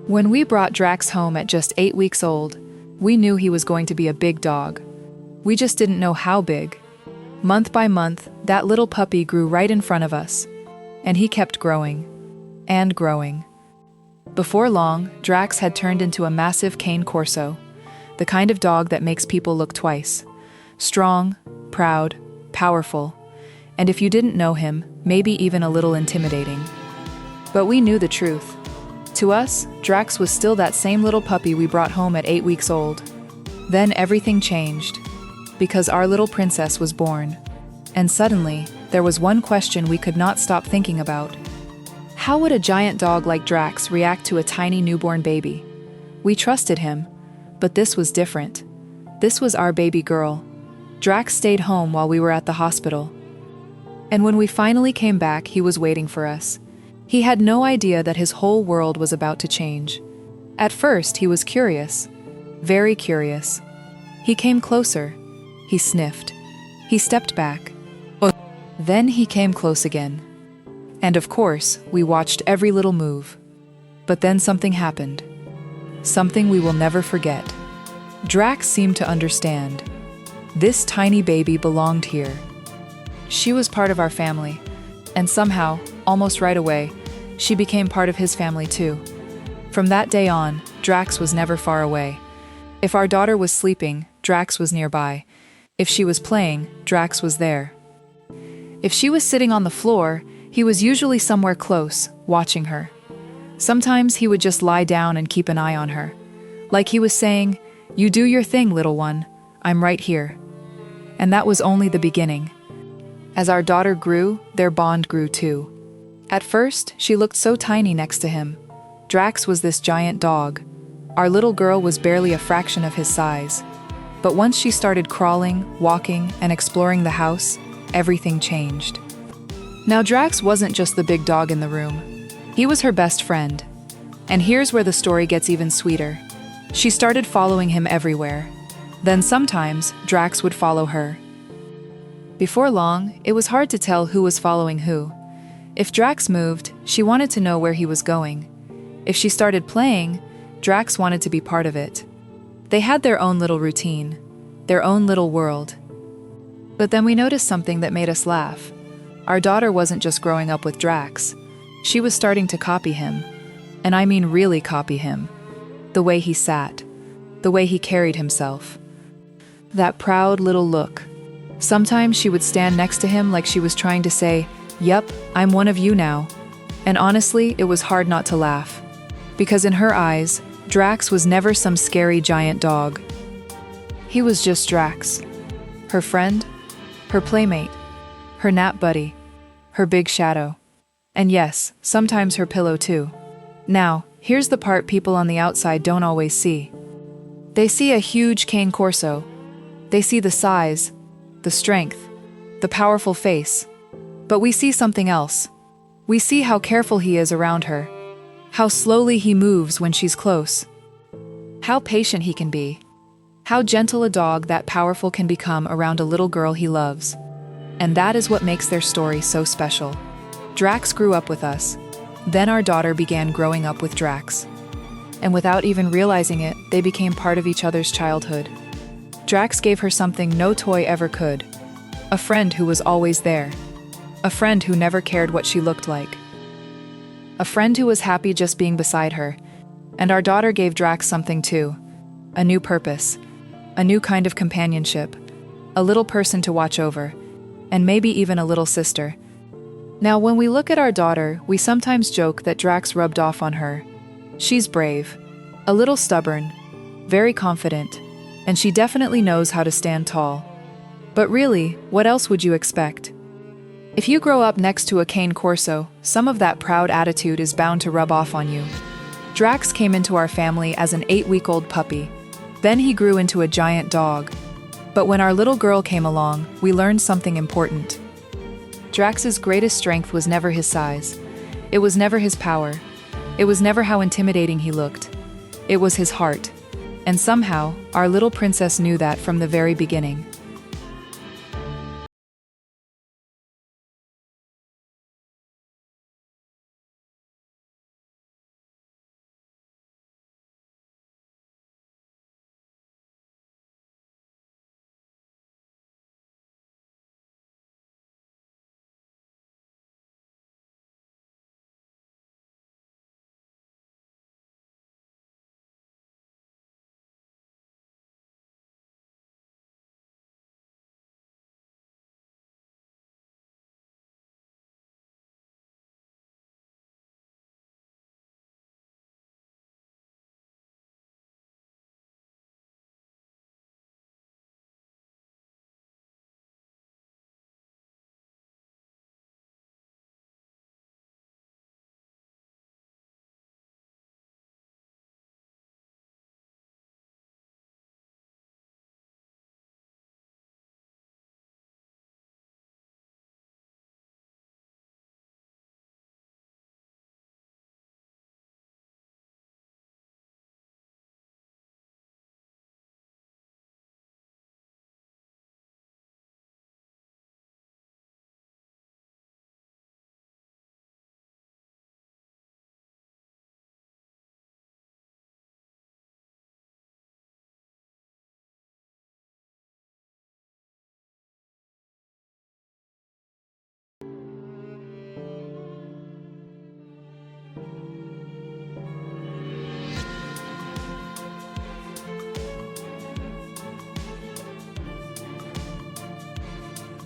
When we brought Drax home at just 8 weeks old, we knew he was going to be a big dog. We just didn't know how big. Month by month, that little puppy grew right in front of us, and he kept growing and growing. Before long, Drax had turned into a massive Cane Corso, the kind of dog that makes people look twice. Strong, proud, powerful, and if you didn't know him, maybe even a little intimidating. But we knew the truth. To us, Drax was still that same little puppy we brought home at 8 weeks old. Then everything changed, because our little princess was born. And suddenly, there was one question we could not stop thinking about. How would a giant dog like Drax react to a tiny newborn baby? We trusted him, but this was different. This was our baby girl. Drax stayed home while we were at the hospital. And when we finally came back, he was waiting for us. He had no idea that his whole world was about to change. At first, he was curious, very curious. He came closer. He sniffed. He stepped back. Then he came close again. And of course, we watched every little move. But then something happened. Something we will never forget. Drax seemed to understand. This tiny baby belonged here. She was part of our family, and somehow, almost right away, she became part of his family too. From that day on, Drax was never far away. If our daughter was sleeping, Drax was nearby. If she was playing, Drax was there. If she was sitting on the floor, he was usually somewhere close, watching her. Sometimes he would just lie down and keep an eye on her. Like he was saying, "You do your thing, little one. I'm right here." And that was only the beginning. As our daughter grew, their bond grew too. At first, she looked so tiny next to him. Drax was this giant dog. Our little girl was barely a fraction of his size. But once she started crawling, walking, and exploring the house, everything changed. Now Drax wasn't just the big dog in the room. He was her best friend. And here's where the story gets even sweeter. She started following him everywhere. Then sometimes, Drax would follow her. Before long, it was hard to tell who was following who. If Drax moved, she wanted to know where he was going. If she started playing, Drax wanted to be part of it. They had their own little routine, their own little world. But then we noticed something that made us laugh. Our daughter wasn't just growing up with Drax. She was starting to copy him. And I mean really copy him. The way he sat, the way he carried himself. That proud little look. Sometimes she would stand next to him like she was trying to say, "Yup, I'm one of you now." And honestly, it was hard not to laugh. Because in her eyes, Drax was never some scary giant dog. He was just Drax. Her friend, her playmate, her nap buddy, her big shadow. And yes, sometimes her pillow too. Now, here's the part people on the outside don't always see. They see a huge Cane Corso. They see the size, the strength, the powerful face. But we see something else. We see how careful he is around her, how slowly he moves when she's close, how patient he can be, how gentle a dog that powerful can become around a little girl he loves. And that is what makes their story so special. Drax grew up with us. Then our daughter began growing up with Drax. And without even realizing it, they became part of each other's childhood. Drax gave her something no toy ever could. A friend who was always there. A friend who never cared what she looked like. A friend who was happy just being beside her. And our daughter gave Drax something too. A new purpose. A new kind of companionship. A little person to watch over. And maybe even a little sister. Now, when we look at our daughter, we sometimes joke that Drax rubbed off on her. She's brave, a little stubborn, very confident, and she definitely knows how to stand tall. But really, what else would you expect? If you grow up next to a Cane Corso, some of that proud attitude is bound to rub off on you. Drax came into our family as an 8-week-old puppy. Then he grew into a giant dog. But when our little girl came along, we learned something important. Drax's greatest strength was never his size. It was never his power. It was never how intimidating he looked. It was his heart. And somehow, our little princess knew that from the very beginning.